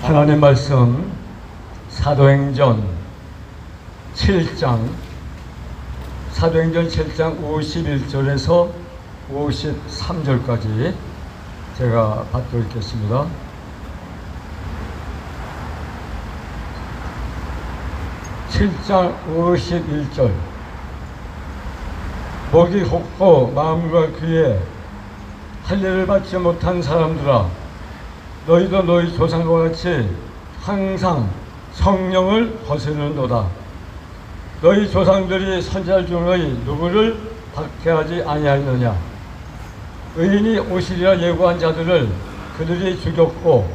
하나님 말씀 사도행전 7장 51절에서 53절까지 제가 받고 있겠습니다. (7장) 51절. 목이 헛고 마음과 귀에 할례를 받지 못한 사람들아, 너희도 너희 조상과 같이 항상 성령을 거스르는도다. 너희 조상들이 선지자 중의 누구를 박해하지 아니하였느냐? 의인이 오시리라 예고한 자들을 그들이 죽였고,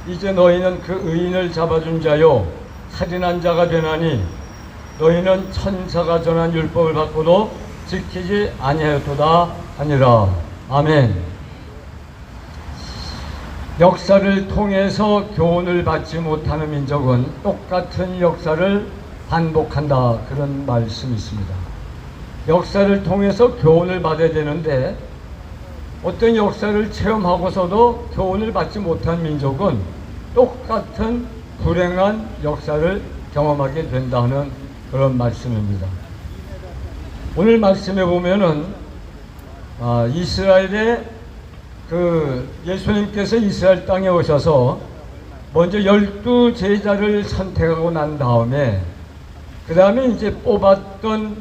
이제 너희는 그 의인을 잡아준 자요 살인한 자가 되나니, 너희는 천사가 전한 율법을 받고도 지키지 아니하였도다 하니라. 아멘. 역사를 통해서 교훈을 받지 못하는 민족은 똑같은 역사를 반복한다, 그런 말씀이 있습니다. 역사를 통해서 교훈을 받아야 되는데, 어떤 역사를 체험하고서도 교훈을 받지 못한 민족은 똑같은 불행한 역사를 경험하게 된다는 그런 말씀입니다. 오늘 말씀에 보면은 이스라엘의 예수님께서 이스라엘 땅에 오셔서 먼저 12 제자를 선택하고 난 다음에, 그 다음에 이제 뽑았던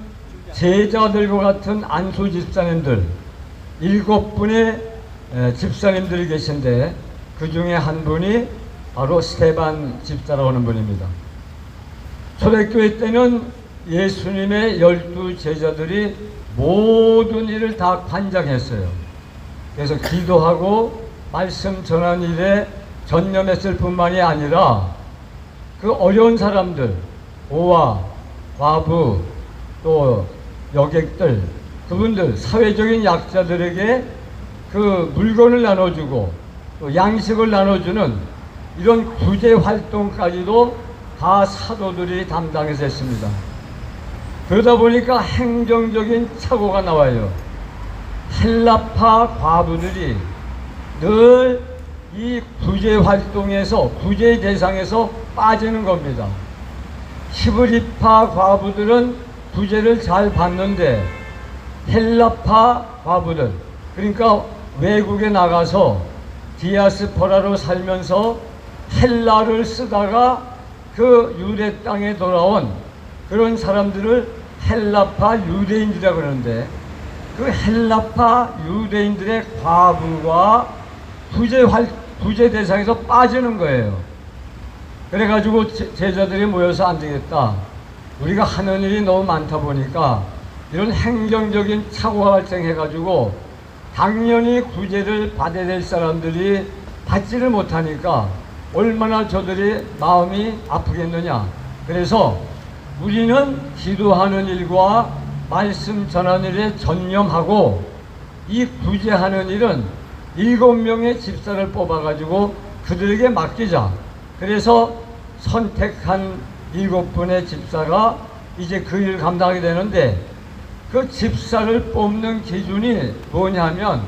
제자들과 같은 안수 집사님들 7분의 집사님들이 계신데, 그 중에 한 분이 바로 스데반 집사라고 하는 분입니다. 초대교회 때는 예수님의 12 제자들이 모든 일을 다 관장했어요. 그래서 기도하고 말씀 전하는 일에 전념했을 뿐만이 아니라, 그 어려운 사람들, 고아, 과부, 또 여객들, 그분들, 사회적인 약자들에게 그 물건을 나눠주고 또 양식을 나눠주는 이런 구제 활동까지도 다 사도들이 담당해서 했습니다. 그러다 보니까 행정적인 착오가 나와요. 헬라파 과부들이 늘 이 구제 활동에서, 구제 대상에서 빠지는 겁니다. 히브리파 과부들은 구제를 잘 받는데, 헬라파 과부들, 그러니까 외국에 나가서 디아스포라로 살면서 헬라를 쓰다가 그 유대 땅에 돌아온 그런 사람들을 헬라파 유대인들이라고 그러는데, 그 헬라파 유대인들의 과부가 구제 대상에서 빠지는 거예요. 그래가지고 제자들이 모여서 안 되겠다, 우리가 하는 일이 너무 많다 보니까 이런 행정적인 착오가 발생해가지고 당연히 구제를 받아야 될 사람들이 받지를 못하니까 얼마나 저들이 마음이 아프겠느냐. 그래서 우리는 기도하는 일과 말씀 전하는 일에 전념하고, 이 구제하는 일은 7명의 집사를 뽑아가지고 그들에게 맡기자. 그래서 선택한 7분의 집사가 이제 그 일을 감당하게 되는데, 그 집사를 뽑는 기준이 뭐냐면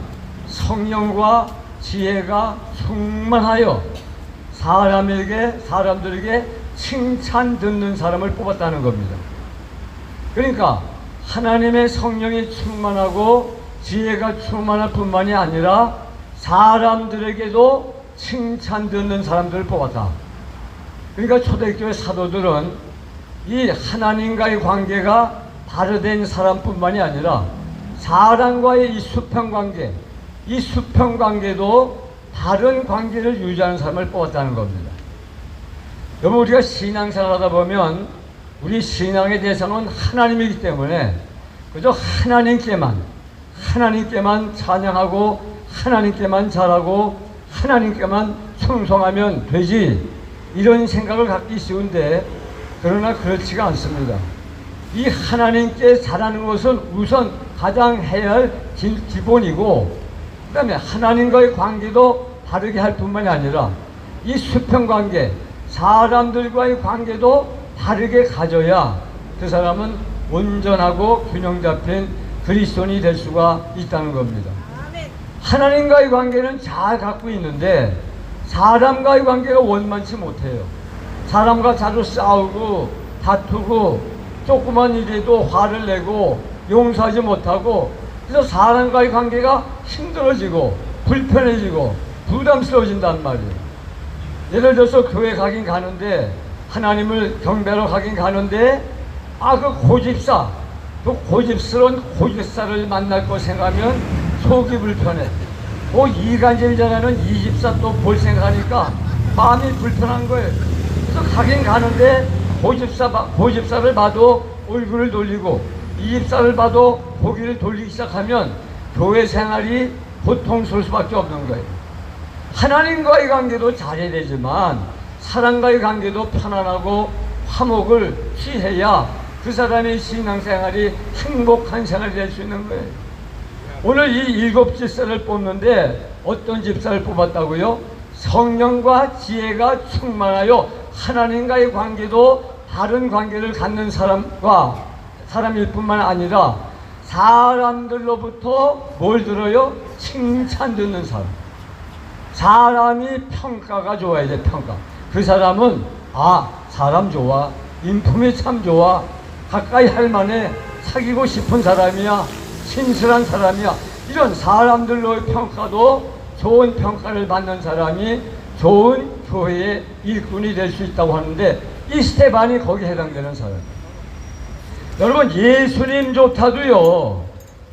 성령과 지혜가 충만하여 사람들에게 칭찬 듣는 사람을 뽑았다는 겁니다. 그러니까 하나님의 성령이 충만하고 지혜가 충만할 뿐만이 아니라 사람들에게도 칭찬 듣는 사람들을 뽑았다. 그러니까 초대교회 사도들은 이 하나님과의 관계가 바르된 사람뿐만이 아니라 사람과의 이 수평관계, 이 수평관계도 바른 관계를 유지하는 사람을 뽑았다는 겁니다. 여러분, 우리가 신앙생활 하다 보면 우리 신앙의 대상은 하나님이기 때문에 그저 하나님께만 찬양하고 하나님께만 잘하고 하나님께만 충성하면 되지, 이런 생각을 갖기 쉬운데, 그러나 그렇지가 않습니다. 이 하나님께 잘하는 것은 우선 가장 해야 할 기본이고, 그 다음에 하나님과의 관계도 바르게 할 뿐만이 아니라 이 수평관계, 사람들과의 관계도 바르게 가져야 그 사람은 온전하고 균형 잡힌 그리스도인이 될 수가 있다는 겁니다. 하나님과의 관계는 잘 갖고 있는데 사람과의 관계가 원만치 못해요. 사람과 자주 싸우고 다투고 조그만 일에도 화를 내고 용서하지 못하고, 그래서 사람과의 관계가 힘들어지고 불편해지고 부담스러워진단 말이에요. 예를 들어서 교회 가긴 가는데, 하나님을 경배하러 가긴 가는데, 그 고집사, 그 고집스러운 고집사를 만날 거 생각하면 속이 불편해. 이간질자라는 이 집사 또 볼 생각하니까 마음이 불편한 거예요. 그래서 가긴 가는데 고집사를 봐도 얼굴을 돌리고, 이 집사를 봐도 고개를 돌리기 시작하면 교회 생활이 고통스러울 수밖에 없는 거예요. 하나님과의 관계도 잘해야 되지만 사람과의 관계도 편안하고 화목을 취해야 그 사람의 신앙생활이 행복한 생활이 될 수 있는 거예요. 오늘 이 7 집사를 뽑는데 어떤 집사를 뽑았다고요? 성령과 지혜가 충만하여 하나님과의 관계도 다른 관계를 갖는 사람일 뿐만 아니라 사람들로부터 뭘 들어요? 칭찬 듣는 사람. 사람이 평가가 좋아야 돼. 평가. 그 사람은 사람 좋아, 인품이 참 좋아, 가까이 할 만해, 사귀고 싶은 사람이야, 신실한 사람이야, 이런 사람들로의 평가도 좋은 평가를 받는 사람이 좋은 교회의 일꾼이 될 수 있다고 하는데, 이 스테반이 거기에 해당되는 사람이에요. 여러분,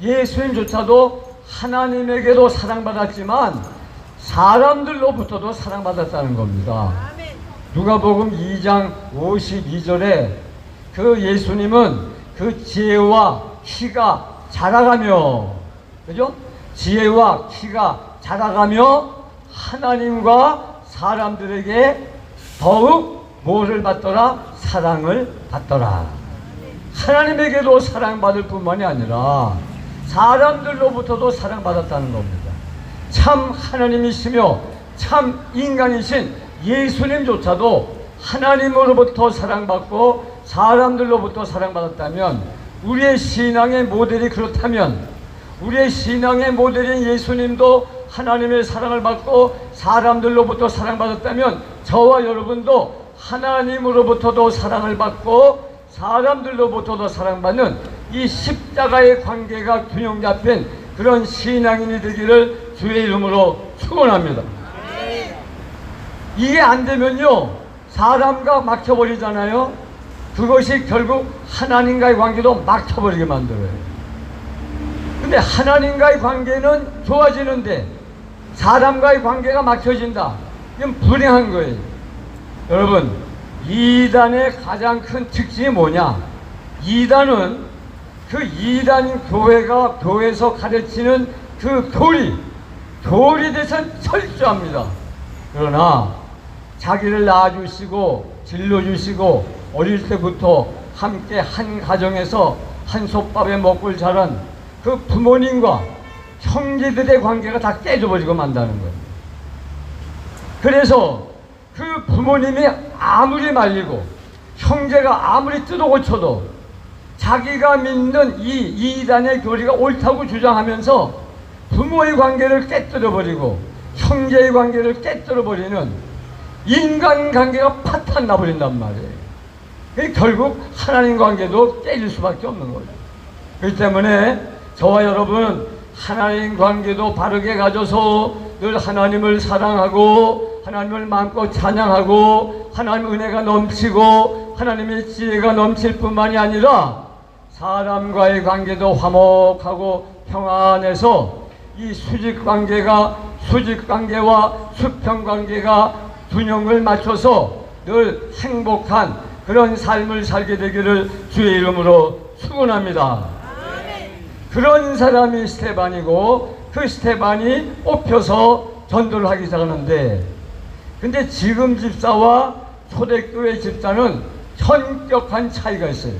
예수님조차도 하나님에게도 사랑받았지만 사람들로부터도 사랑받았다는 겁니다. 누가복음 2장 52절에 그 예수님은 그 지혜와 키가 자라가며, 그죠? 지혜와 키가 자라가며 하나님과 사람들에게 더욱 무엇을 받더라? 사랑을 받더라. 하나님에게도 사랑받을 뿐만이 아니라 사람들로부터도 사랑받았다는 겁니다. 참 하나님이시며 참 인간이신 예수님조차도 하나님으로부터 사랑받고 사람들로부터 사랑받았다면, 우리의 신앙의 모델이 그렇다면, 우리의 신앙의 모델인 예수님도 하나님의 사랑을 받고 사람들로부터 사랑받았다면, 저와 여러분도 하나님으로부터도 사랑을 받고 사람들로부터도 사랑받는 이 십자가의 관계가 균형 잡힌 그런 신앙인이 되기를 주의 이름으로 축원합니다. 이게 안 되면요, 사람과 막혀버리잖아요. 그것이 결국 하나님과의 관계도 막혀버리게 만들어요. 근데 하나님과의 관계는 좋아지는데 사람과의 관계가 막혀진다. 이건 불행한 거예요. 여러분, 이단의 가장 큰 특징이 뭐냐? 이단은 그 이단 교회에서 가르치는 그 교리에 대해서는 철저합니다. 그러나 자기를 낳아주시고 질러주시고 어릴 때부터 함께 한 가정에서 한 솥밥에 먹고 자란 그 부모님과 형제들의 관계가 다 깨져버리고 만다는 거예요. 그래서 그 부모님이 아무리 말리고 형제가 아무리 뜯어고쳐도 자기가 믿는 이 이단의 교리가 옳다고 주장하면서 부모의 관계를 깨뜨려버리고 형제의 관계를 깨뜨려버리는 인간관계가 파탄 나버린단 말이에요. 결국 하나님 관계도 깨질 수밖에 없는 거예요. 그렇기 때문에 저와 여러분, 하나님 관계도 바르게 가져서 늘 하나님을 사랑하고 하나님을 마음껏 찬양하고 하나님의 은혜가 넘치고 하나님의 지혜가 넘칠 뿐만이 아니라 사람과의 관계도 화목하고 평안해서 이 수직관계와 수평관계가 균형을 맞춰서 늘 행복한 그런 삶을 살게 되기를 주의 이름으로 축원합니다. 그런 사람이 스테반이고, 그 스테반이 뽑혀서 전도를 하기 시작하는데, 근데 지금 집사와 초대교회 집사는 현격한 차이가 있어요.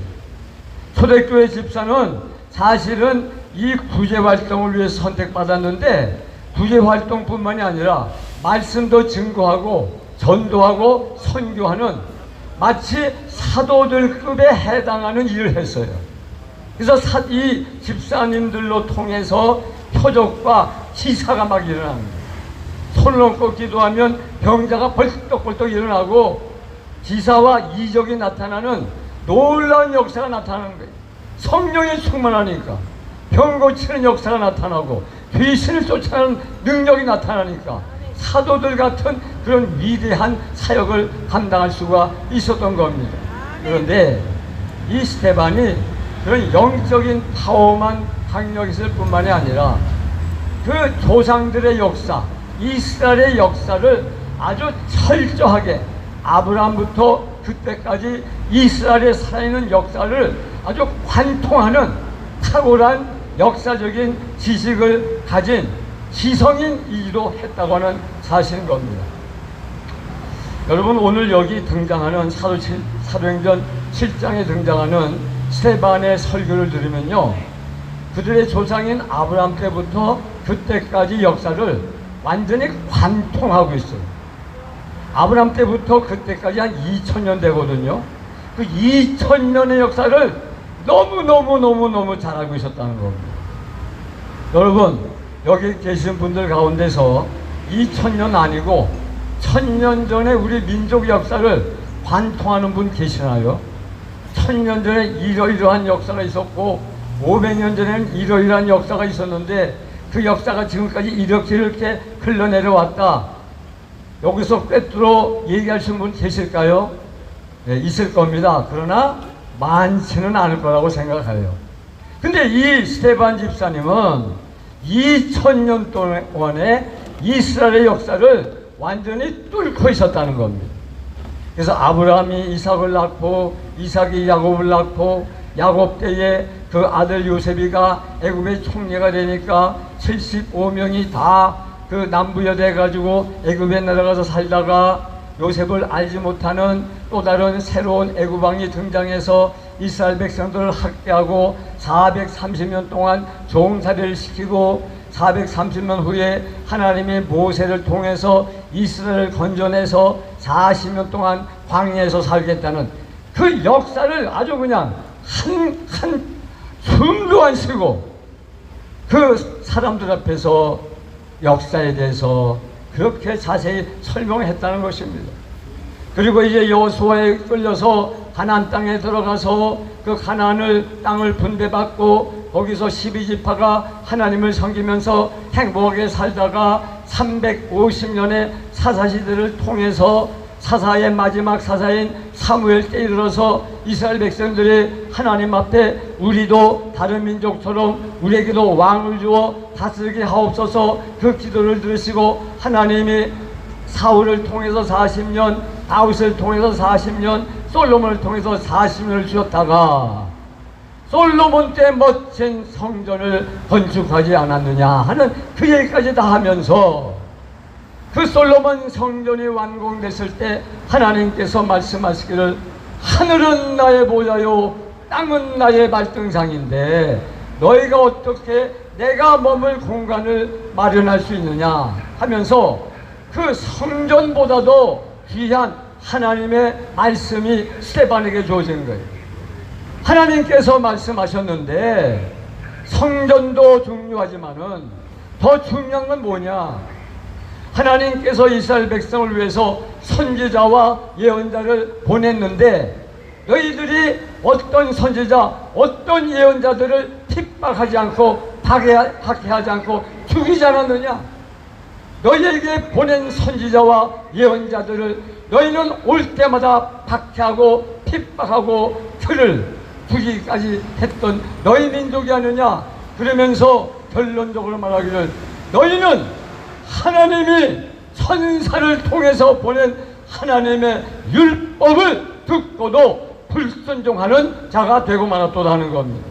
초대교회 집사는 사실은 이 구제활동을 위해서 선택받았는데, 구제활동뿐만이 아니라 말씀도 증거하고 전도하고 선교하는 마치 사도들급에 해당하는 일을 했어요. 그래서 이 집사님들로 통해서 표적과 기사가 막 일어납니다. 손을 얹고 기도하면 병자가 벌떡벌떡 일어나고 기사와 이적이 나타나는 놀라운 역사가 나타나는 거예요. 성령이 충만하니까 병 고치는 역사가 나타나고 귀신을 쫓아내는 능력이 나타나니까 사도들 같은 그런 위대한 사역을 감당할 수가 있었던 겁니다. 그런데 이 스데반이 그런 영적인 파워만 강력했을 뿐만이 아니라 그 조상들의 역사, 이스라엘의 역사를 아주 철저하게 아브라함부터 그때까지 이스라엘에 살아있는 역사를 아주 관통하는 탁월한 역사적인 지식을 가진 지성인이기도 했다고 하는 사실인 겁니다. 여러분, 오늘 여기 등장하는 사도행전 7장에 등장하는 스데반의 설교를 들으면요, 그들의 조상인 아브라함 때부터 그때까지 역사를 완전히 관통하고 있어요. 아브라함 때부터 그때까지 한 2000년 되거든요. 그 2000년의 역사를 너무 잘 알고 있었다는 겁니다. 여러분, 여기 계신 분들 가운데서 2000년 아니고 1000년 전에 우리 민족 역사를 관통하는 분 계시나요? 1000년 전에 이러이러한 역사가 있었고 500년 전에는 이러이러한 역사가 있었는데 그 역사가 지금까지 이렇게 흘러내려왔다. 여기서 꿰뚫어 얘기하시는 분 계실까요? 네, 있을 겁니다. 그러나 많지는 않을 거라고 생각해요. 근데 이 스데반 집사님은 2000년 동안의 이스라엘의 역사를 완전히 뚫고 있었다는 겁니다. 그래서 아브라함이 이삭을 낳고 이삭이 야곱을 낳고 야곱 때에 그 아들 요셉이가 애굽의 총리가 되니까 75명이 다 그 남부여대 가지고 애굽에 내려가서 살다가 요셉을 알지 못하는 또 다른 새로운 애굽 왕이 등장해서 이스라엘 백성들을 학대하고 430년 동안 종살이를 시키고 430년 후에 하나님이 모세를 통해서 이스라엘을 건져내서 40년 동안 광야에서 살겠다는 그 역사를 아주 그냥 한 숨도 안 쉬고 그 사람들 앞에서 역사에 대해서 그렇게 자세히 설명했다는 것입니다. 그리고 이제 여호수아에 끌려서 가나안 땅에 들어가서 그 가나안을 땅을 분배받고 거기서 12지파가 하나님을 섬기면서 행복하게 살다가 350년의 사사시대를 통해서 사사의 마지막 사사인 사무엘 때 이르러서 이스라엘 백성들이 하나님 앞에 우리도 다른 민족처럼 우리에게도 왕을 주어 다스리게 하옵소서 그 기도를 들으시고 하나님이 사울을 통해서 40년, 다윗을 통해서 40년, 솔로몬을 통해서 40년을 주었다가 솔로몬 때 멋진 성전을 건축하지 않았느냐 하는 그 얘기까지 다 하면서 그 솔로몬 성전이 완공됐을 때 하나님께서 말씀하시기를 하늘은 나의 보좌요 땅은 나의 발등상인데 너희가 어떻게 내가 머물 공간을 마련할 수 있느냐 하면서 그 성전보다도 귀한 하나님의 말씀이 스데반에게 주어진 거예요. 하나님께서 말씀하셨는데 성전도 중요하지만은 더 중요한 건 뭐냐? 하나님께서 이스라엘 백성을 위해서 선지자와 예언자를 보냈는데 너희들이 어떤 선지자, 어떤 예언자들을 핍박하지 않고 박해하지 않고 죽이지 않았느냐? 너희에게 보낸 선지자와 예언자들을 너희는 올 때마다 박해하고 핍박하고 그를 죽이기까지 했던 너희 민족이 아니냐? 그러면서 결론적으로 말하기를 너희는 하나님이 천사를 통해서 보낸 하나님의 율법을 듣고도 불순종하는 자가 되고 말았도다 하는 겁니다.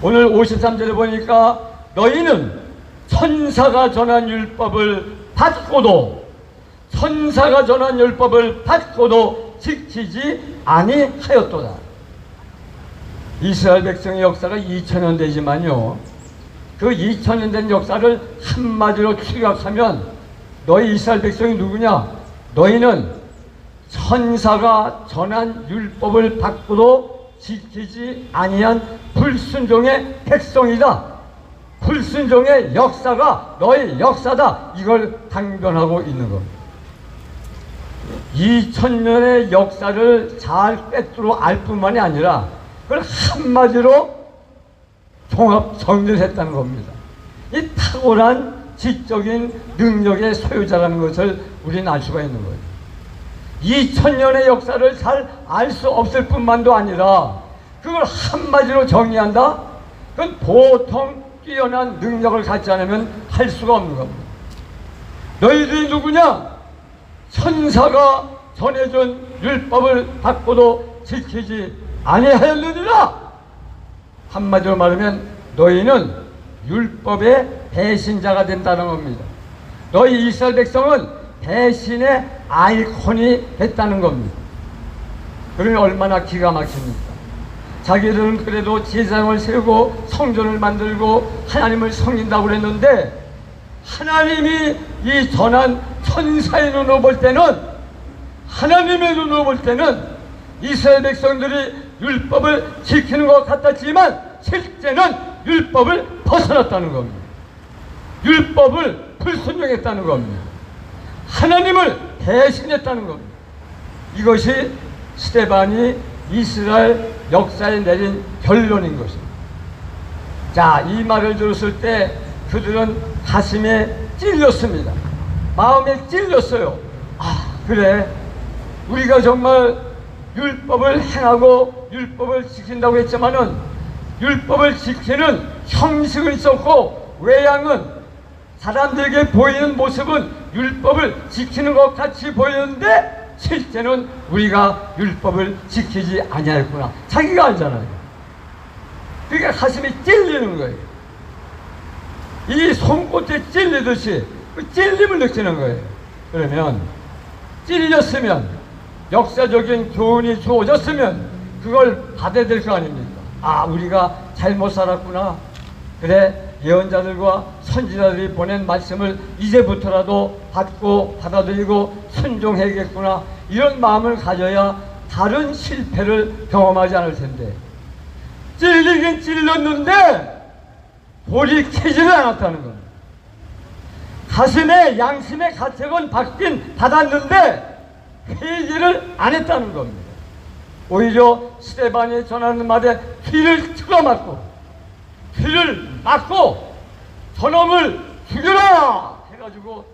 오늘 53절에 보니까 너희는 천사가 전한 율법을 받고도 천사가 전한 율법을 받고도 지키지 아니하였도다. 이스라엘 백성의 역사가 2000년 되지만요, 그 2000년 된 역사를 한마디로 추격하면 너희 이스라엘 백성이 누구냐? 너희는 천사가 전한 율법을 받고도 지키지 아니한 불순종의 백성이다. 불순종의 역사가 너의 역사다. 이걸 강변하고 있는 겁니다. 2000년의 역사를 잘 꿰뚫어 알 뿐만이 아니라 그걸 한마디로 종합 정리를 했다는 겁니다. 이 탁월한 지적인 능력의 소유자라는 것을 우리는 알 수가 있는 거예요. 2000년의 역사를 잘 알 수 없을 뿐만도 아니라 그걸 한마디로 정리한다? 그건 보통 뛰어난 능력을 갖지 않으면 할 수가 없는 겁니다. 너희들이 누구냐? 천사가 전해준 율법을 받고도 지키지 아니하였느니라. 한마디로 말하면 너희는 율법의 배신자가 된다는 겁니다. 너희 이스라엘 백성은 배신의 아이콘이 됐다는 겁니다. 그러니 얼마나 기가 막힙니까? 자기들은 그래도 제사장을 세우고 성전을 만들고 하나님을 섬긴다고 그랬는데 하나님이 이 전한 천사의 눈으로 볼 때는, 하나님의 눈으로 볼 때는 이스라엘 백성들이 율법을 지키는 것 같았지만 실제는 율법을 벗어났다는 겁니다. 율법을 불순종했다는 겁니다. 하나님을 배신했다는 겁니다. 이것이 스데반이 이스라엘 역사에 내린 결론인 것입니다. 자, 이 말을 들었을 때 그들은 가슴에 찔렸습니다. 마음에 찔렸어요. 아, 그래, 우리가 정말 율법을 행하고 율법을 지킨다고 했지만은 율법을 지키는 형식은 있었고 외양은 사람들에게 보이는 모습은 율법을 지키는 것 같이 보이는데 실제는 우리가 율법을 지키지 아니하였구나. 자기가 알잖아요. 그러니까 가슴이 찔리는 거예요. 이 손꽃에 찔리듯이 그 찔림을 느끼는 거예요. 그러면 찔렸으면, 역사적인 교훈이 주어졌으면 그걸 받아야 될 거 아닙니까? 아, 우리가 잘못 살았구나. 그래, 예언자들과 선지자들이 보낸 말씀을 이제부터라도 받고 받아들이고 순종해야겠구나. 이런 마음을 가져야 다른 실패를 경험하지 않을 텐데, 찔리긴 찔렸는데 돌이키지를 않았다는 겁니다. 가슴에 양심의 가책은 받았는데 회개를 안 했다는 겁니다. 오히려 스데반이 전하는 말에 귀를 틀어막고 저놈을 죽여라 해가지고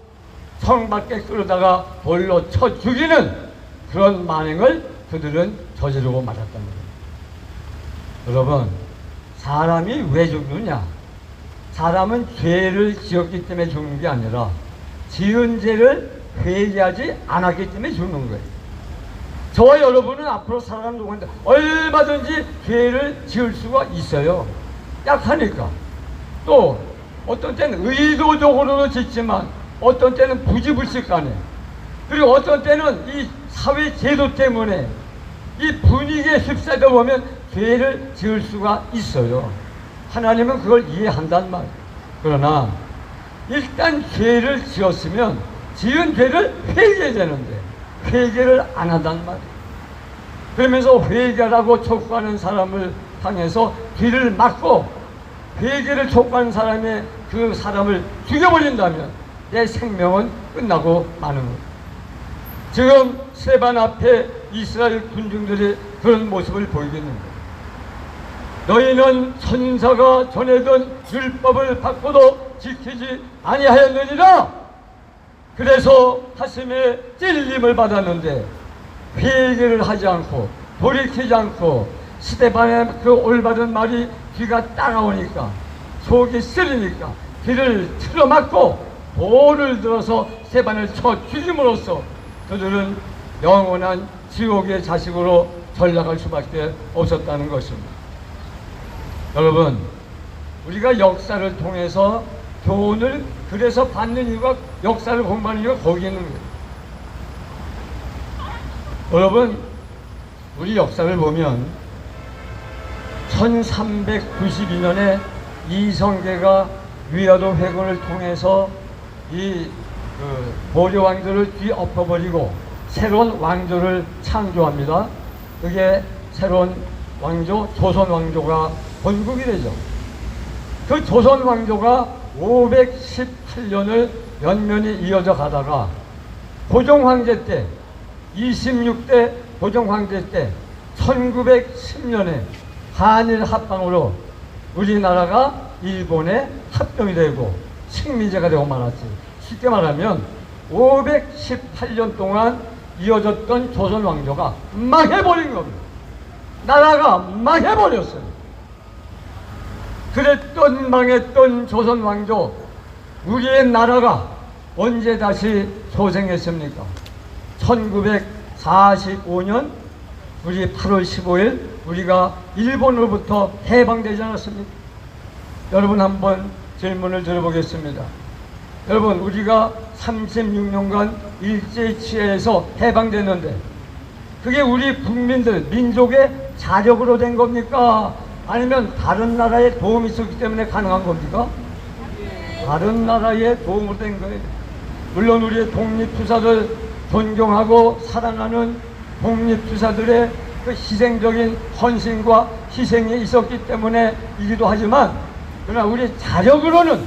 성 밖에 끌어다가 돌로 쳐 죽이는 그런 만행을 그들은 저지르고 말았다는 겁니다. 여러분, 사람이 왜 죽느냐? 사람은 죄를 지었기 때문에 죽는 게 아니라 지은 죄를 회개하지 않았기 때문에 죽는 거예요. 저와 여러분은 앞으로 살아가는 동안에 얼마든지 죄를 지을 수가 있어요. 약하니까. 또 어떤 때는 의도적으로도 짓지만 어떤 때는 부지불식간에, 그리고 어떤 때는 이 사회 제도 때문에 이 분위기에 휩싸이다 보면 죄를 지을 수가 있어요. 하나님은 그걸 이해한단 말이에요. 그러나 일단 죄를 지었으면 지은 죄를 회개해야 되는데 회개를 안 한단 말이에요. 그러면서 회개라고 촉구하는 사람을 향해서 귀를 막고 회개를 촉구하는 사람의 그 사람을 죽여버린다면 내 생명은 끝나고 마는 거예요. 지금 스데반 앞에 이스라엘 군중들이 그런 모습을 보이고 있는 거예요. 너희는 천사가 전해던 율법을 받고도 지키지 아니하였느니라. 그래서 가슴에 찔림을 받았는데 회개를 하지 않고 돌이키지 않고 스데반의 그 올바른 말이 귀가 따가우니까 속이 쓰리니까 귀를 틀어막고 돌을 들어서 스데반을 쳐 죽임으로써 그들은 영원한 지옥의 자식으로 전락할 수밖에 없었다는 것입니다. 여러분, 우리가 역사를 통해서 교훈을 그래서 받는 이유가, 역사를 공부하는 이유가 거기에 있는 거예요. 여러분, 우리 역사를 보면 1392년에 이성계가 위화도 회군을 통해서 이 고려 왕조를 뒤엎어버리고 새로운 왕조를 창조합니다. 그게 새로운 왕조, 조선 왕조가 건국이 되죠. 그 조선 왕조가 518년을 연면이 이어져 가다가 고종 황제 때 26대 고종 황제 때 1910년에 한일 합방으로 우리나라가 일본에 합병이 되고 식민지가 되고 말았지. 쉽게 말하면 518년 동안 이어졌던 조선 왕조가 망해버린 겁니다. 나라가 망해버렸어요. 그랬던 망했던 조선 왕조, 우리의 나라가 언제 다시 소생했습니까? 1945년 우리 8월 15일 우리가 일본으로부터 해방되지 않았습니까? 여러분 한번 질문을 드려보겠습니다. 여러분, 우리가 36년간 일제치하에서 해방됐는데 그게 우리 국민들, 민족의 자력으로 된 겁니까? 아니면 다른 나라의 도움이 있었기 때문에 가능한 겁니까? 다른 나라의 도움으로 된 거예요. 물론 우리의 독립투사들, 존경하고 사랑하는 독립투사들의 그 희생적인 헌신과 희생이 있었기 때문에이기도 하지만, 그러나 우리 자력으로는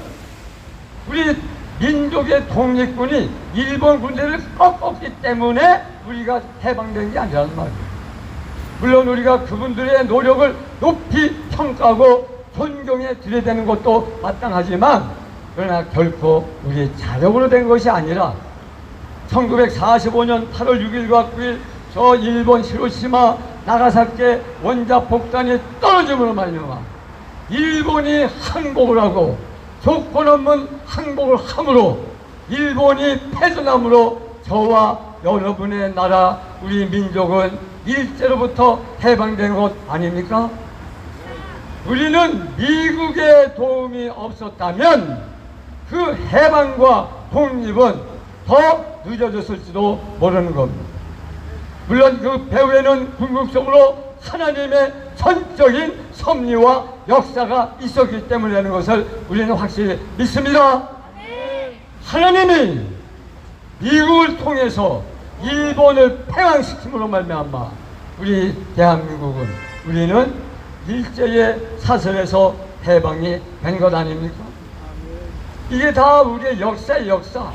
우리 민족의 독립군이 일본 군대를 꺾었기 때문에 우리가 해방된 게 아니라는 말이에요. 물론 우리가 그분들의 노력을 높이 평가하고 존경해 드려야 되는 것도 마땅하지만, 그러나 결코 우리의 자력으로 된 것이 아니라 1945년 8월 6일과 9일 저 일본 히로시마 나가사키의 원자폭탄이 떨어짐으로 말미암아 일본이 항복을 하고 조건 없는 항복을 함으로 일본이 패전함으로 저와 여러분의 나라, 우리 민족은 일제로부터 해방된 것 아닙니까? 우리는 미국의 도움이 없었다면 그 해방과 독립은 더 늦어졌을지도 모르는 겁니다. 물론 그 배후에는 궁극적으로 하나님의 전적인 섭리와 역사가 있었기 때문이라는 것을 우리는 확실히 믿습니다. 하나님이 미국을 통해서 일본을 패왕시킴으로 말미암아 우리 대한민국은, 우리는 일제의 사슬에서 해방이 된 것 아닙니까? 이게 다 우리의 역사의 역사.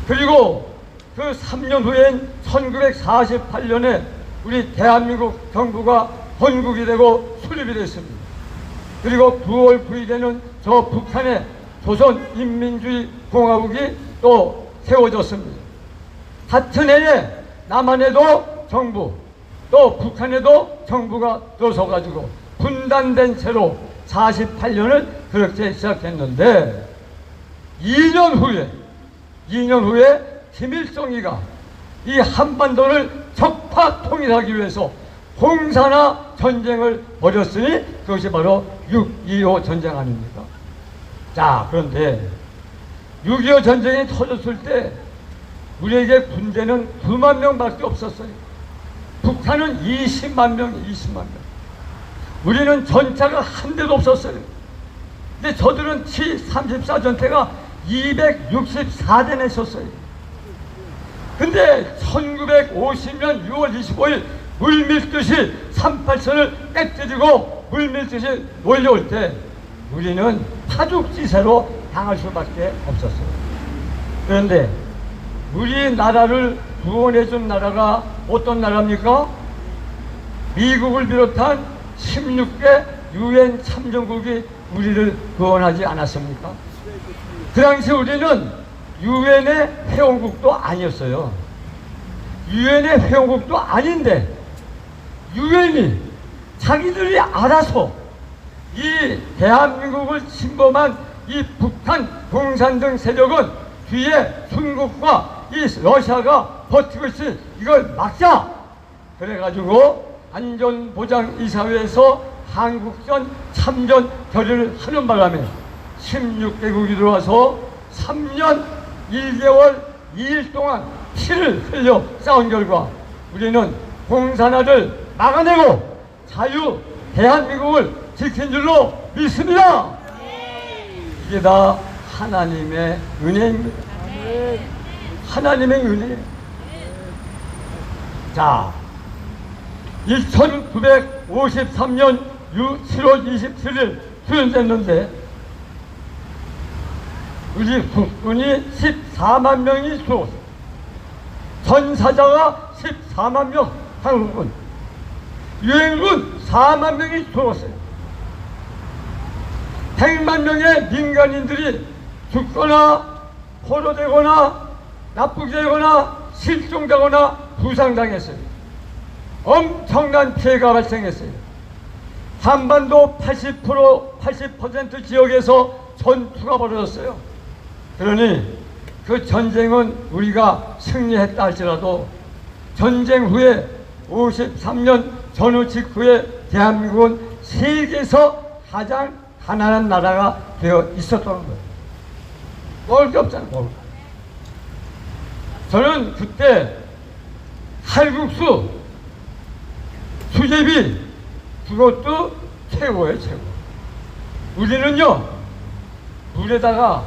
그리고 그 3년 후인 1948년에 우리 대한민국 정부가 건국이 되고 수립이 됐습니다. 그리고 9월 9일에는 저 북한의 조선인민주의 공화국이 또 세워졌습니다. 같은 해에 남한에도 정부, 또 북한에도 정부가 들어서가지고 분단된 채로 48년을 그렇게 시작했는데 2년 후에 김일성이가 이 한반도를 적파 통일하기 위해서 홍사나 전쟁을 벌였으니 그것이 바로 6.25 전쟁 아닙니까? 자, 그런데 6.25 전쟁이 터졌을 때 우리에게 군대는 9만 명밖에 없었어요. 북한은 20만 명. 우리는 전차가 한 대도 없었어요. 근데 저들은 T-34 전차가 264대나 있었어요. 근데 1950년 6월 25일 물밀듯이 38선을 깨뜨리고 물밀듯이 몰려올 때 우리는 파죽지세로 당할 수밖에 없었어요. 그런데 우리나라를 구원해준 나라가 어떤 나라입니까? 미국을 비롯한 16개 유엔 참전국이 우리를 구원하지 않았습니까? 그 당시 우리는 유엔의 회원국도 아니었어요. 유엔의 회원국도 아닌데 유엔이 자기들이 알아서 이 대한민국을 침범한 이 북한 공산당 세력은 뒤에 중국과 이 러시아가 버티고 있으니 이걸 막자. 그래가지고 안전보장이사회에서 한국전 참전 결의를 하는 바람에 16개국이 들어와서 3년 1개월 2일 동안 피를 흘려 싸운 결과 우리는 공산화를 막아내고 자유 대한민국을 지킨 줄로 믿습니다. 이게 다 하나님의 은혜입니다. 하나님의 은혜. 자, 1953년 7월 27일 수련됐는데 우리 국군이 14만 명이 죽었어요. 전사자가 14만 명, 한국군. 유엔군 4만 명이 죽었어요. 100만 명의 민간인들이 죽거나 포로되거나 나쁘게 되거나 실종되거나 부상당했어요. 엄청난 피해가 발생했어요. 한반도 80% 지역에서 전투가 벌어졌어요. 그러니 그 전쟁은 우리가 승리했다 할지라도 전쟁 후에 53년 전후 직후에 대한민국은 세계에서 가장 가난한 나라가 되어 있었던 거예요. 먹을 게 없잖아요. 먹을 게. 저는 그때 칼국수, 수제비 그것도 최고예요. 최고. 우리는요 물에다가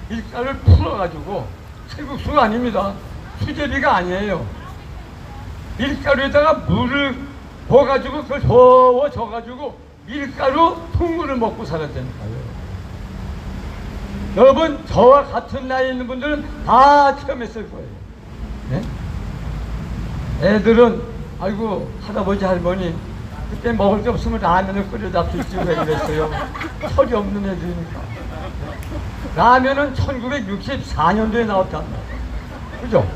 밀가루를 풀어가지고 칼국수가 아닙니다. 수제비가 아니에요. 밀가루에다가 물을 부어가지고 그걸 저어가지고 밀가루 통물을 먹고 살았다니까요. 여러분 저와 같은 나이에 있는 분들은 다 체험했을 거예요. 네? 애들은 아이고 할아버지 할머니 그때 먹을 게 없으면 라면을 끓여다 주지 왜 그랬어요. 철이 없는 애들이니까. 라면은 1964년도에 나왔단 말이에요. 그죠?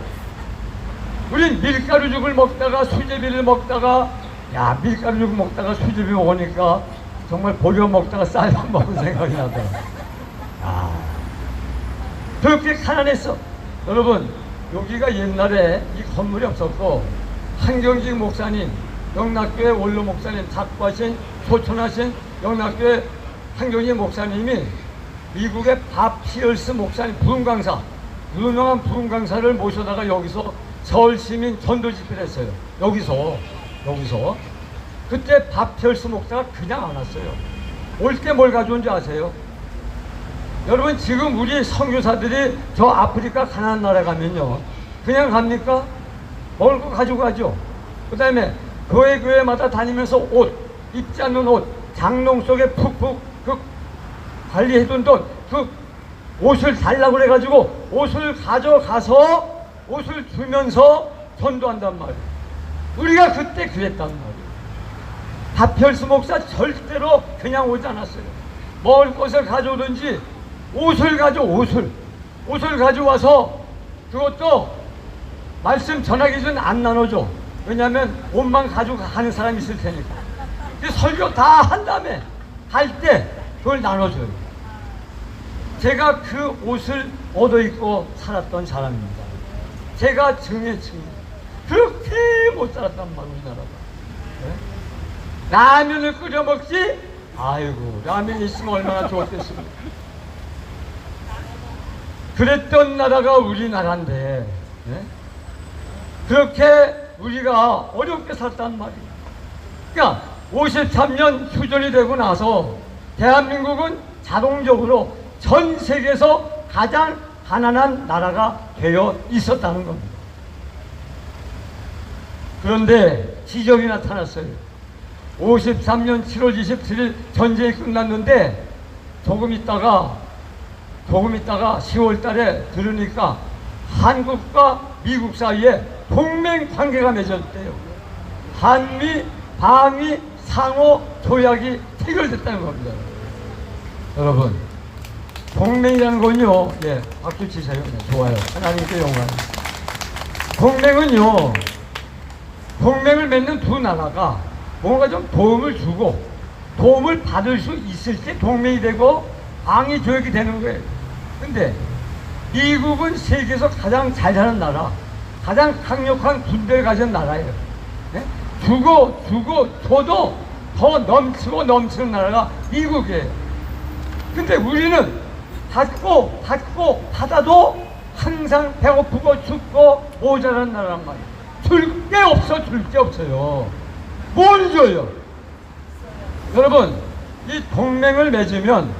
우린 밀가루죽을 먹다가 수제비를 먹다가 야 밀가루죽 먹다가 수제비 먹으니까 정말 보려 먹다가 쌀만 먹은 생각이 나더라. 아, 그렇게 가난했어. 여러분 여기가 옛날에 이 건물이 없었고 한경직 목사님, 영락교회 원로 목사님, 작부하신 소천하신 영락교회 한경직 목사님이 미국의 밥 피얼스 목사님 부흥강사, 유명한 부흥강사를 모셔다가 여기서 서울시민 전도 집회를 했어요. 여기서 그때 밥 피얼스 목사가 그냥 안 왔어요. 올 때 뭘 가져온지 아세요? 여러분 지금 우리 선교사들이 저 아프리카 가난한 나라 가면요 그냥 갑니까? 먹을 거 가지고 가죠. 그 다음에 교회마다 다니면서 옷, 입지 않는 옷, 장롱 속에 푹푹 그 관리해둔 돈, 그 옷을 달라고 그래가지고 옷을 가져가서 옷을 주면서 전도한단 말이에요. 우리가 그때 그랬단 말이에요. 박펠스 목사 절대로 그냥 오지 않았어요. 먹을 것을 가져오든지 옷을 가져와서 그것도 말씀 전하기 전에 안 나눠줘. 왜냐하면 옷만 가지고 가는 사람이 있을 테니까. 근데 설교 다 한 다음에 갈 때 그걸 나눠줘요. 제가 그 옷을 얻어 입고 살았던 사람입니다. 제가 증에 그렇게 못 살았단 말이에요. 우리나라가. 네? 라면을 끓여 먹지? 아이고 라면이 있으면 얼마나 좋았겠습니까. 그랬던 나라가 우리나라인데 네? 그렇게 우리가 어렵게 살았단 말이에요. 그러니까 53년 휴전이 되고 나서 대한민국은 자동적으로 전 세계에서 가장 가난한 나라가 되어 있었다는 겁니다. 그런데 지적이 나타났어요. 53년 7월 27일 전쟁이 끝났는데 조금 있다가 10월 달에 들으니까 한국과 미국 사이에 동맹 관계가 맺어졌대요. 한미, 방위, 상호 조약이 체결됐다는 겁니다. 여러분, 동맹이라는 건요, 예, 박수 치세요. 네, 좋아요. 하나님께 영광. 동맹을 맺는 두 나라가 뭔가 좀 도움을 주고 도움을 받을 수 있을 때 동맹이 되고 방위 조약이 되는 거예요. 근데 미국은 세계에서 가장 잘 사는 나라, 가장 강력한 군대를 가진 나라예요. 네? 줘도 더 넘치는 나라가 미국이에요. 근데 우리는 받아도 항상 배고프고 춥고 모자란 나라란 말이에요. 줄 게 없어요. 뭘 줘요? 여러분, 이 동맹을 맺으면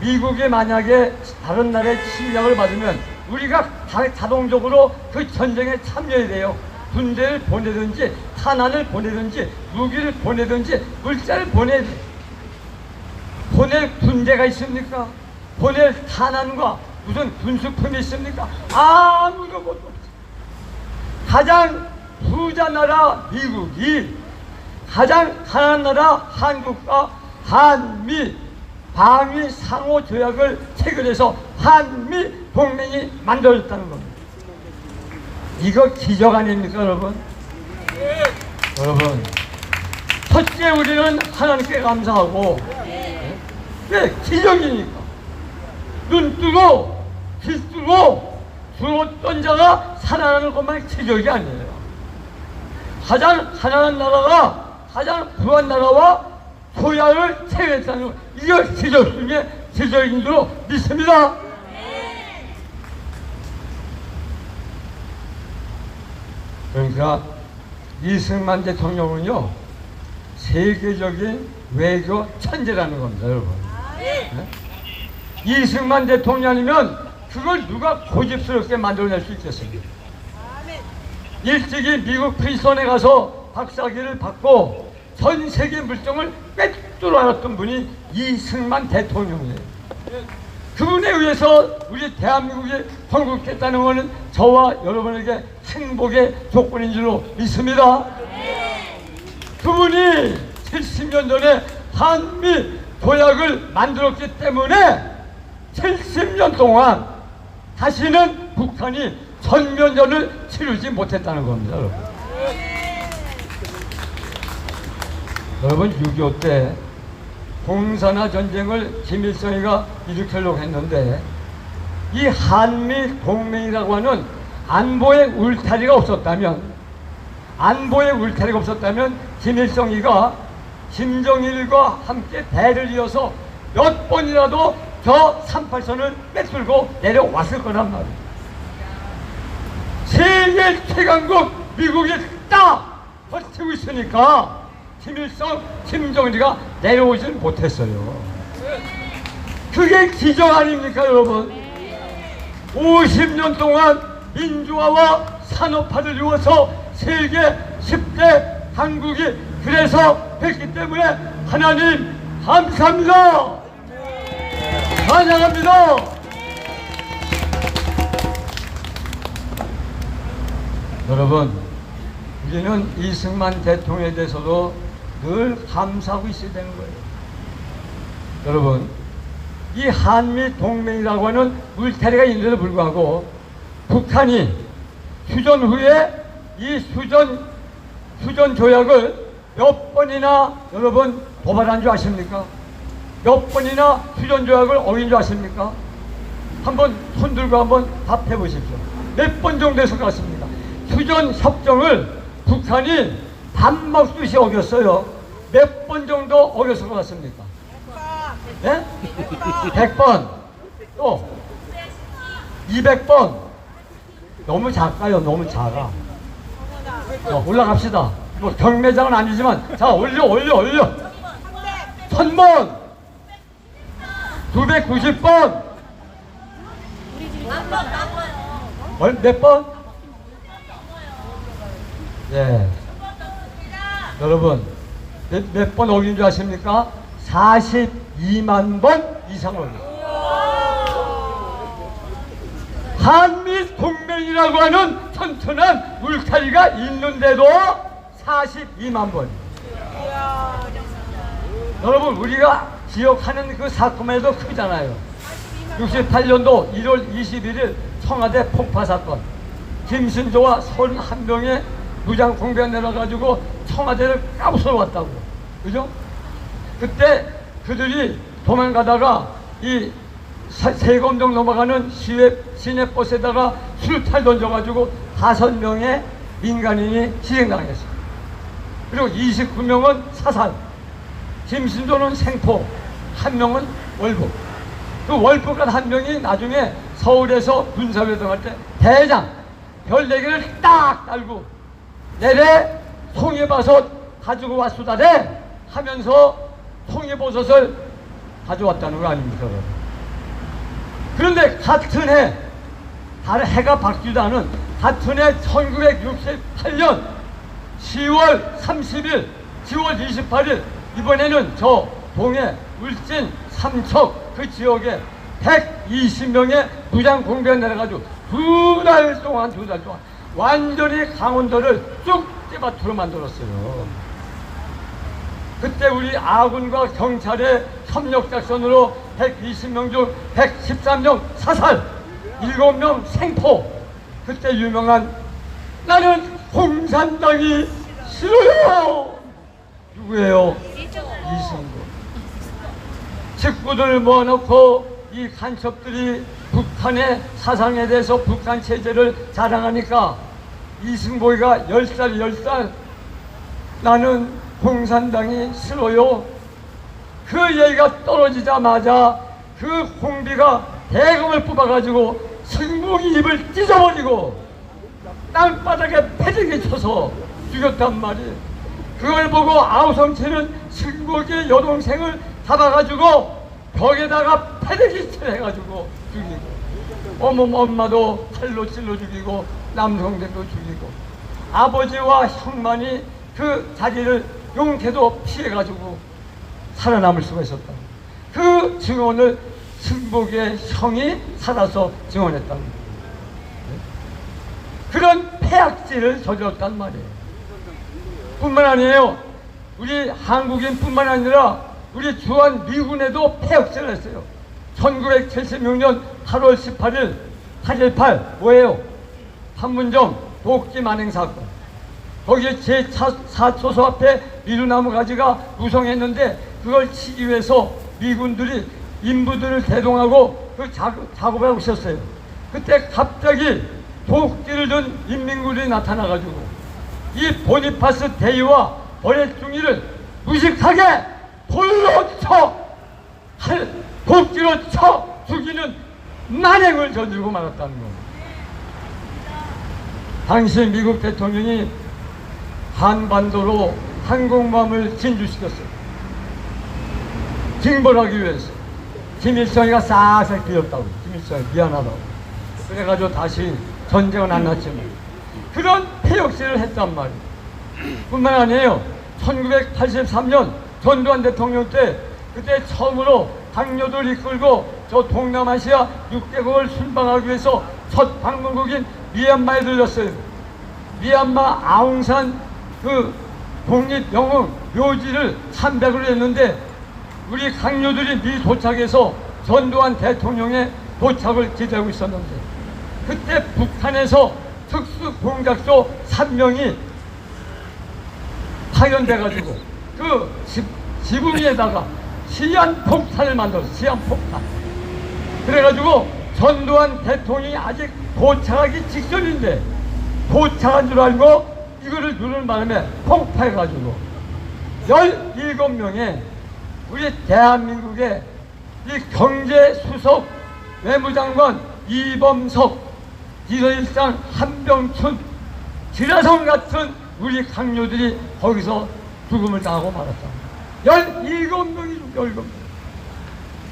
미국이 만약에 다른 나라의 침략을 받으면 우리가 자동적으로 그 전쟁에 참여해야 돼요. 군대를 보내든지 탄환을 보내든지 무기를 보내든지 물자를 보내야 돼요. 보낼 군대가 있습니까? 보낼 탄환과 무슨 군수품이 있습니까? 아무도 못 없어. 가장 부자 나라 미국이 가장 가난한 나라 한국과 한미 방위 상호 조약을 체결해서 한미 동맹이 만들어졌다는 겁니다. 이거 기적 아닙니까, 여러분? 여러분, 첫째 우리는 하나님께 감사하고, 왜 기적이니까. 눈 뜨고 귀 뜨고 죽었던 자가 살아나는 것만 기적이 아니에요. 가장 가난한 나라가 가장 부한 나라와 조약을 체결했다는 것, 이거 기적 중에 기적인 줄로 믿습니다. 그러니까 이승만 대통령은요, 세계적인 외교 천재라는 겁니다, 여러분. 네? 이승만 대통령이면 그걸 누가 고집스럽게 만들어낼 수 있겠습니까? 일찍이 미국 프린스턴에 가서 박사학위를 받고 전 세계 물정을 꿰뚫어 알았던 분이 이승만 대통령이에요. 그분에 의해서 우리 대한민국이 건국했다는 것은 저와 여러분에게 행복의 조건인 줄로 믿습니다. 그분이 70년 전에 한미 조약을 만들었기 때문에 70년 동안 다시는 북한이 전면전을 치르지 못했다는 겁니다, 여러분. 여러분, 6.25 때 공산화 전쟁을 김일성이가 일으키려고 했는데 이 한미 동맹이라고 하는 안보의 울타리가 없었다면 김일성이가 김정일과 함께 배를 이어서 몇 번이라도 저 38선을 꿰뚫고 내려왔을 거란 말이에요. 세계 최강국 미국이 딱 버티고 있으니까 김일성, 김정일이가 내려오질 못했어요. 그게 기적 아닙니까, 여러분? 50년 동안 민주화와 산업화를 이루어서 세계 10대 한국이 그래서 했기 때문에 하나님 감사합니다. 찬양합니다. 여러분, 우리는 이승만 대통령에 대해서도 늘 감사하고 있어야 되는 거예요. 여러분, 이 한미 동맹이라고 하는 울타리가 있는데도 불구하고 북한이 휴전 후에 이 휴전 조약을 몇 번이나 여러분 도발한 줄 아십니까? 몇 번이나 휴전 조약을 어긴 줄 아십니까? 한번 손 들고 한번 답해 보십시오. 몇 번 정도 했을 것 같습니까? 휴전 협정을 북한이 밥 먹듯이 어겼어요. 몇 번 정도 어겼을 것 같습니까? 100번. 100번. 또 200번. 너무 작아요. 너무 작아. 자, 올라갑시다. 뭐 경매장은 아니지만 자, 올려. 1000번. 990번. 몇 번? 예. 여러분, 몇 번 어긴 줄 아십니까? 42만 번 이상 어겼어요. 한미 동맹이라고 하는 튼튼한 울타리가 있는데도 42만 번. 여러분, 우리가 기억하는 그 사건만 해도 크잖아요. 68년도 1월 21일 청와대 폭파 사건. 김신조와 31명의 무장 공병 내려가지고 청와대를 까부서 왔다고. 그죠? 그때 그들이 도망가다가 이 세검동 넘어가는 시내버스에다가 수류탄 던져가지고 5명의 민간인이 희생당했어요. 그리고 29명은 사살, 김신조는 생포, 1명은 월북. 그 월북한 1명이 나중에 서울에서 군사회동할 때 대장 별 4개를 딱 달고 내래 송이버섯 가지고 왔수다래 하면서 송이버섯을 가져왔다는 거 아닙니까? 그런데 같은 해, 다른 해가 바뀌지도 않은 같은 해 1968년 10월 30일, 10월 28일 이번에는 저 동해 울진 삼척 그 지역에 120명의 무장 공비가 내려가지고 두 달 동안 완전히 강원도를 쭉 떼밭으로 만들었어요. 그때 우리 아군과 경찰의 협력작전으로 120명 중 113명 사살, 7명 생포. 그때 유명한 나는 공산당이 싫어요. 누구예요? 이승구. 직구들 모아놓고 이 간첩들이 북한의 사상에 대해서 북한 체제를 자랑하니까 이승보이가 10살 나는 공산당이 싫어요. 그 얘기가 떨어지자마자 그 공비가 대검을 뽑아가지고 승복이 입을 찢어버리고 땅바닥에 패대기 쳐서 죽였단 말이에요. 그걸 보고 아우성체는 승복의 여동생을 잡아가지고 벽에다가 패대기 칠해가지고 죽이고 엄마도 칼로 찔러 죽이고 남동생도 죽이고 아버지와 형만이 그 자리를 용케도 피해가지고 살아남을 수가 있었다. 그 증언을 승복의 형이 살아서 증언했다는 거예요. 그런 폐악질을 저질렀단 말이에요. 뿐만 아니에요. 우리 한국인뿐만 아니라 우리 주한 미군에도 폐악질을 했어요. 1976년 8월 18일 8.18 뭐예요? 판문점 독지 만행 사건. 거기에 제4초소 앞에 미루나무 가지가 무성했는데 그걸 치기 위해서 미군들이 인부들을 대동하고 그 작업을 하고 있었어요. 그때 갑자기 도끼를 든 인민군이 나타나가지고 이 보니파스 대위와 버렛중이를 무식하게 돌로 쳐 도끼로 쳐 죽이는 만행을 저지르고 말았다는 겁니다. 당시 미국 대통령이 한반도로 항공모함을 진주시켰어요. 징벌하기 위해서. 김일성이가 싹싹 빌었다고. 김일성이 미안하다고. 그래가지고 다시 전쟁은 안 났지만 그런 폐역질을 했단 말이에요. 뿐만 아니에요. 1983년 전두환 대통령 때 그때 처음으로 당뇨들 이끌고 저 동남아시아 6개국을 순방하기 위해서 첫 방문국인 미얀마에 들렸어요. 미얀마 아웅산 그 독립영웅 묘지를 참배를 했는데 우리 강요들이 미 도착해서 전두환 대통령의 도착을 기다리고 있었는데 그때 북한에서 특수공작소 3명이 파견돼가지고 그 지붕 위에다가 시한폭탄을 만들었어. 시한폭탄. 그래가지고 전두환 대통령이 아직 도착하기 직전인데 도착한 줄 알고 이거를 누르는 바람에 폭파해가지고 17명의 우리 대한민국의 이 경제수석 외무장관 이범석, 비서실장 한병춘, 지라성 같은 우리 강요들이 거기서 죽음을 당하고 말았다. 17명이 17명.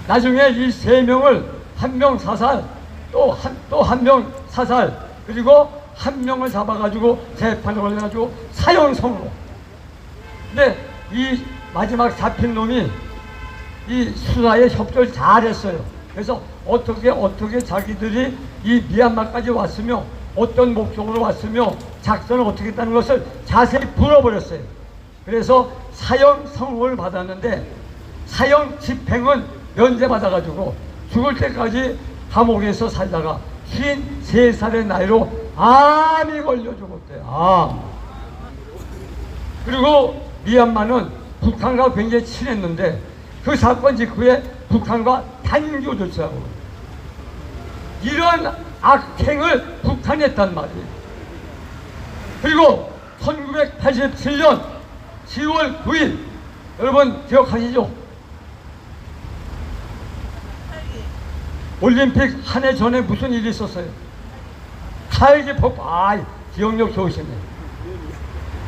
나중에 이 3명을 한 명 사살, 또 한 명 사살, 그리고 한 명을 잡아가지고 재판을 걸려가지고 사형선고. 근데 이 마지막 잡힌 놈이 이 수사에 협조를 잘했어요. 그래서 어떻게 자기들이 이 미얀마까지 왔으며 어떤 목적으로 왔으며 작전을 어떻게 했다는 것을 자세히 풀어버렸어요. 그래서 사형 선고를 받았는데 사형 집행은 면제받아가지고 죽을 때까지 감옥에서 살다가 53살의 나이로 암이 걸려 죽었대요. 암. 그리고 미얀마는 북한과 굉장히 친했는데 그 사건 직후에 북한과 단교 조치하고 이런 악행을 북한이 했단 말이에요. 그리고 1987년 10월 9일 여러분 기억하시죠? 올림픽 한 해 전에 무슨 일이 있었어요? 칼기 폭발. 기억력 좋으시네.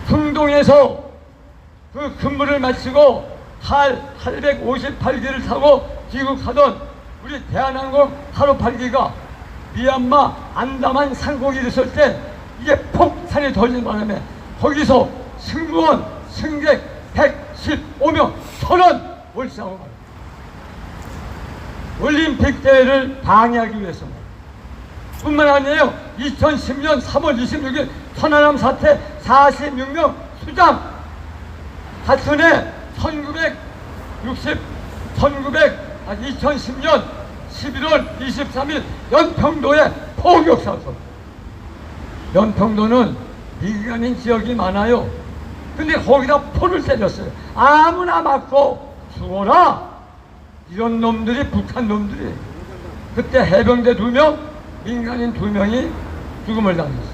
흥동에서 그 근무를 마치고 858기를 타고 귀국하던 우리 대한항공 하루 8기가 미얀마 안다만 상공에 있을 때 이게 폭탄이 터진 바람에 거기서 승무원, 승객 115명 전원 몰상하고 말이에요. 올림픽 대회를 방해하기 위해서입니다. 뿐만 아니에요. 2010년 3월 26일 천안함 사태 46명 수장 하천에 2010년 11월 23일 연평도에 포격 사건. 연평도는 민간인 지역이 많아요. 근데 거기다 포를 때렸어요. 아무나 맞고 죽어라. 이런 놈들이 북한 놈들이. 그때 해병대 2명, 민간인 2명이 죽음을 당했어요.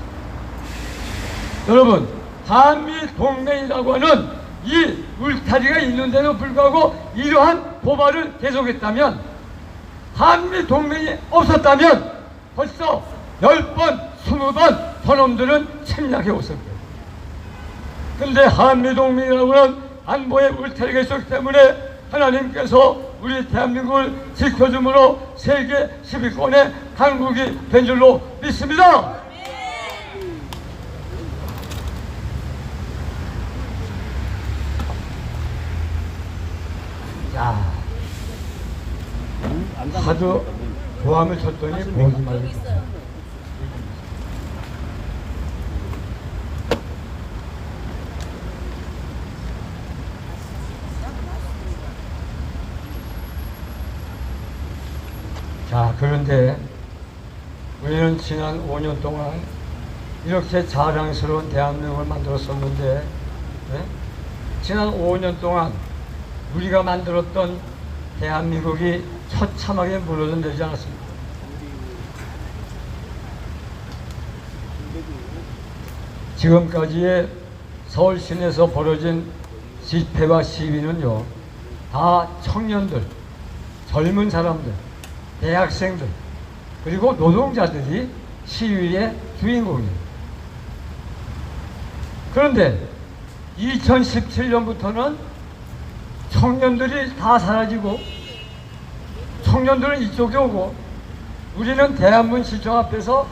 여러분, 한미동맹이라고 하는 이 울타리가 있는데도 불구하고 이러한 도발을 계속했다면, 한미동맹이 없었다면 벌써 10번, 20번 저놈들은 침략해 왔을 거예요. 근데 한미동맹이라고 하는 안보의 울타리가 있었기 때문에 하나님께서 우리 대한민국을 지켜줌으로 세계 10위권의 강국이 된 줄로 믿습니다. 자, 하도 보함을 쳤더니 보지 말고. 자, 그런데 우리는 지난 5년 동안 이렇게 자랑스러운 대한민국을 만들었었는데, 네? 지난 5년 동안 우리가 만들었던 대한민국이 처참하게 무너져내지 않았습니다. 지금까지의 서울 시내에서 벌어진 집회와 시위는요, 다 청년들, 젊은 사람들, 대학생들, 그리고 노동자들이 시위의 주인공이에요. 그런데 2017년부터는 청년들이 다 사라지고 청년들은 이쪽에 오고 우리는 대한문 시청 앞에서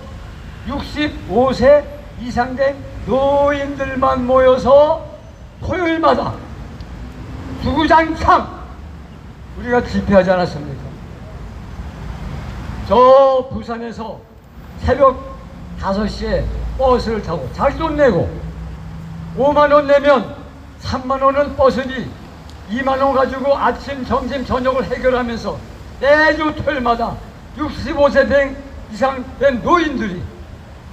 65세 이상 된 노인들만 모여서 토요일마다 주구장창 우리가 집회하지 않았습니까? 저 부산에서 새벽 5시에 버스를 타고 자기 돈 내고 5만원 내면 3만원은 버스니 2만원 가지고 아침, 점심, 저녁을 해결하면서 매주 토요일마다 65세 이상 된 노인들이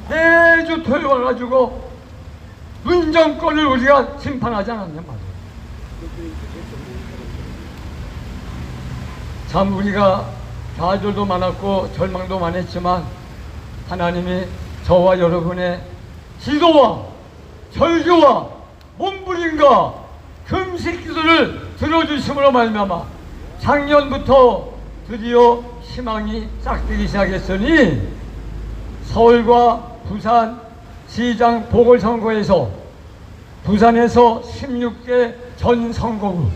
매주 토요일 와가지고 운전권을 우리가 심판하지 않았냐 말이에요. 참 우리가 좌절도 많았고 절망도 많았지만 하나님이 저와 여러분의 기도와 절규와 몸부림과 금식 기도를 들어주심으로 말미암아 작년부터 드디어 희망이 싹트기 시작했으니 서울과 부산 시장 보궐선거에서 부산에서 16개 전 선거구,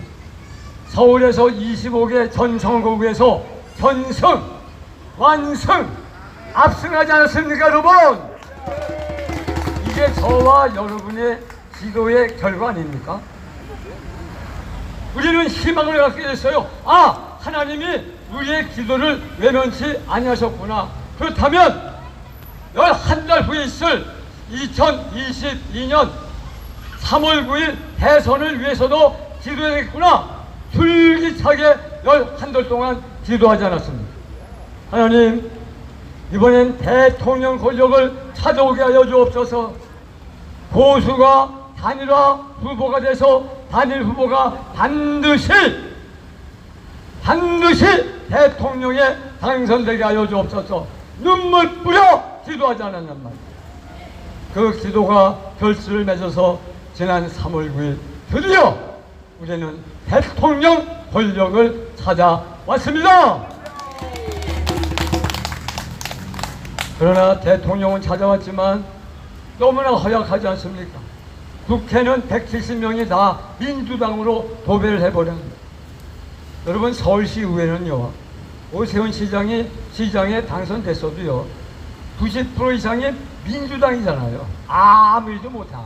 서울에서 25개 전 선거구에서 전승, 완승, 압승하지 않았습니까, 여러분? 이게 저와 여러분의 기도의 결과 아닙니까? 우리는 희망을 갖게 됐어요. 아, 하나님이 우리의 기도를 외면치 아니하셨구나. 그렇다면 한 달 후에 있을 2022년 3월 9일 대선을 위해서도 기도해야겠구나. 줄기차게 11달 동안 기도하지 않았습니다. 하나님, 이번엔 대통령 권력을 찾아오게 하여 주옵소서. 보수가 단일화 후보가 돼서 단일 후보가 반드시 대통령에 당선되게 하여 주옵소서. 눈물 뿌려 기도하지 않았냔 말이에요. 그 기도가 결실을 맺어서 지난 3월 9일 드디어 우리는 대통령 권력을 찾아왔습니다. 그러나 대통령은 찾아왔지만 너무나 허약하지 않습니까? 국회는 170명이 다 민주당으로 도배를 해버렸습니다. 여러분, 서울시 의회는요, 오세훈 시장이 시장에 당선됐어도요 90% 이상이 민주당이잖아요. 아무 일도 못함.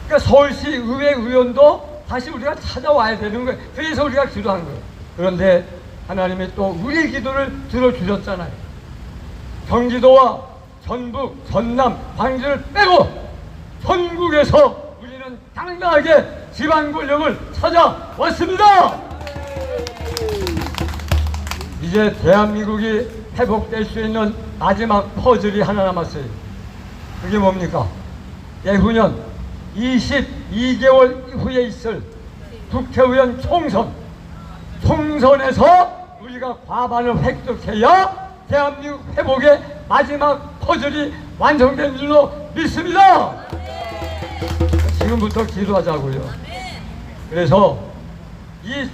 그러니까 서울시 의회 의원도 다시 우리가 찾아와야 되는 거예요. 그래서 우리가 기도한 거예요. 그런데 하나님이 또 우리 기도를 들어주셨잖아요. 경기도와 전북, 전남, 광주를 빼고 전국에서 우리는 당당하게 지방 권력을 찾아왔습니다. 이제 대한민국이 회복될 수 있는 마지막 퍼즐이 하나 남았어요. 그게 뭡니까? 내후년 22개월 후에 있을 국회의원 총선. 총선에서 우리가 과반을 획득해야 대한민국 회복의 마지막 퍼즐이 완성된 줄로 믿습니다. 지금부터 기도하자고요. 그래서 이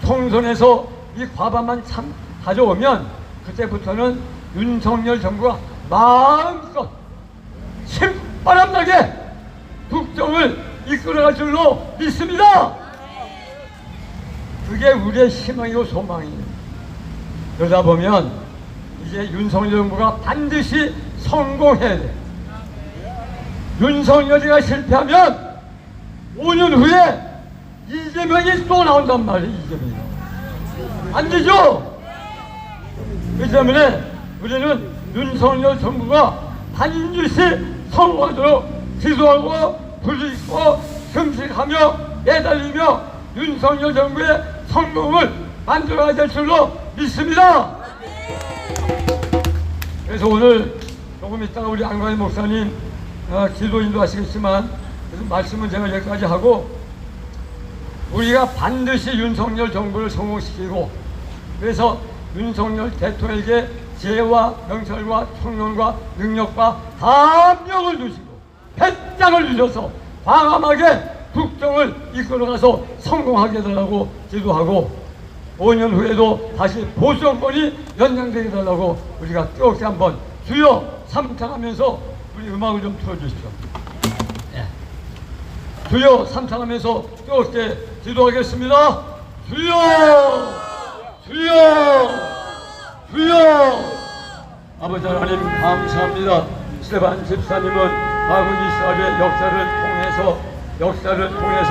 총선에서 이 과반만 참 가져오면 그때부터는 윤석열 정부가 마음껏 신바람나게 국정을 이끌어갈 줄로 믿습니다. 그게 우리의 희망이고 소망이에요. 그러다 보면 이제 윤석열 정부가 반드시 성공해야 돼. 윤석열이가 실패하면 5년 후에 이재명이 또 나온단 말이에요. 이재명이 안 되죠. 그 때문에 우리는 윤석열 정부가 반드시 성공하도록 기도하고 부르짖고 금식하며 매달리며 윤석열 정부의 성공을 만들어야 될 줄로 믿습니다. 그래서 오늘 조금 있다가 우리 안광희 목사님 기도인도 하시겠지만 그래서 말씀은 제가 여기까지 하고, 우리가 반드시 윤석열 정부를 성공시키고, 그래서 윤석열 대통령에게 지혜와 명철과 총론과 능력과 담력을 주시고 배짱을 주셔서 과감하게 국정을 이끌어가서 성공하게 해달라고 기도하고, 5년 후에도 다시 보수 정권이 연장되게 해달라고 우리가 뜨겁게 한번 주여 삼창하면서 우리 음악을 좀 틀어주십시오. 네. 주여 삼창하면서 뜨겁게 기도하겠습니다. 주여, 주여, 주여. 아버지 하나님 감사합니다. 스테반 집사님은 과거 이스라엘의 역사를 통해서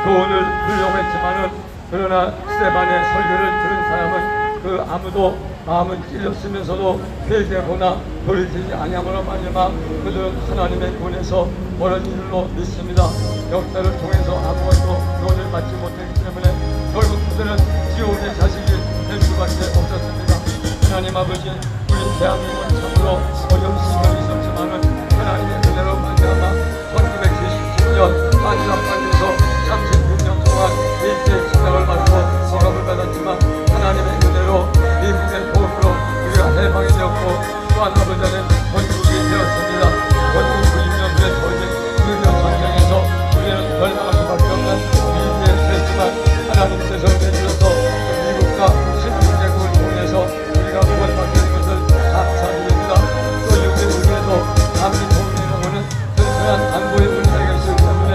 교훈을 들으려고 했지만은, 그러나 스테반의 설교를 들은 사람은 그 아무도 마음은 찔렸으면서도 회개하거나 돌이키지 아니함으로 말미암아 그들은 하나님의 권에서 멀어진 줄로 믿습니다. 역사를 통해서 아무것도 교훈을 받지 못했기 때문에 결국 그들은 지옥의 자식이 될 수밖에 없었습니다. 하나님 아버지, 우리 대한민국은 참으로 어려운 시간이 있었지만은 하나님의 은혜로 말미암아 1977년 한일합방에서 36년 동안 일제의 침략을 받고 억압을 받았지만 하나님의 은혜로 미국의 도움으로 우리가 해방이 되었고, 또한 아버지는 건국이 되었습니다. 건국 90년 후에 터진 유년 전쟁에서 우리는 멸망할 수밖에 없는 위기에 처했지만 하나님께서 내주셔서 미국과 16개국을 통해서 우리가 구원받게 된 것을 감사드립니다. 또 유대국에서 한미 동맹하고는 튼튼한 안보의 문제가 있기 때문에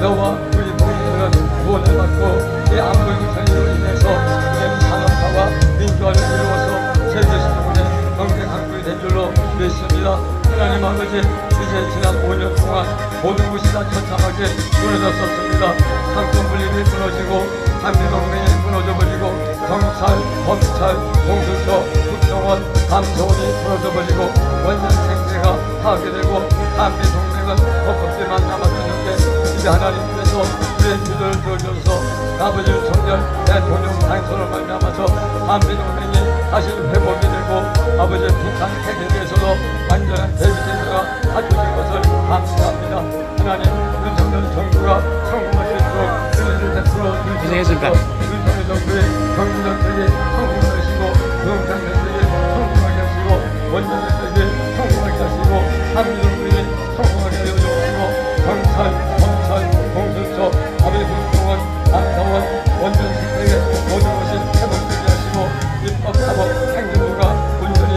너와 우리 동맹들은 구원을 받고 이 안보의 문제로 인해서 우리는 산업화와 민주화를 이루어서 세계시대의 경제 강국이 된 줄로 믿습니다. 하나님 아버지, 이제 지난 5년 동안 모든 것이 다 처참하게 무너졌었습니다. 상권 분립이 무너지고 한미동맹이 무너져버리고 경찰, 검찰, 공수처, 국정원, 감사원이 무너져버리고 원전 생태가 파괴되고 한미동맹은 헛것들만 남았었는데, 이제 하나님께서 우리의 기도를 들어주셔서 아버지 청년 대통령 당선을 말미암아서 한미동맹이 다시 회복이 되고 아버지 북한 핵에 대해서도 완전한 대비제도가 갖춰진 것을 감사합니다. 하나님, 윤석열 정부가 성공할 수 있도록 은혜를 베풀어 주시옵소서. 윤석열 정부의 경제 정책이 성공하시고 부동산 정책이 성공하게 하시고 원전 정책이 성공하게 하시고 한미동맹이 성공하게 하여 주시고 경찰, 검찰, 공수처, 아베 국정원, 감사원, 원전 생태계 모든 것이 회복되게 하시고 입법, 사법, 행정부가 온전히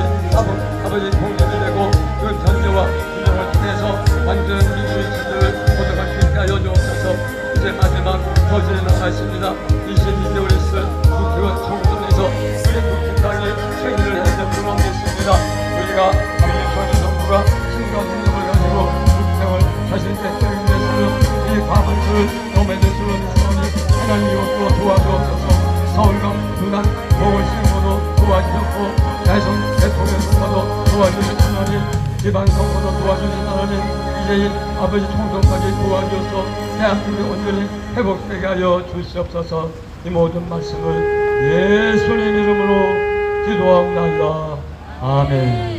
아버지 공정이 되고 그 전제와 규정을 통해서 완전한 민주주의 체제를 보장할 수 있게 하여 주옵소서. 이제 마지막 퍼즐이 남아있습니다. 이제 아버지 총선까지 도와주어서 대한민국이 온전히 회복되게 하여 주시옵소서. 이 모든 말씀을 예수님 이름으로 기도하옵나이다. 아멘.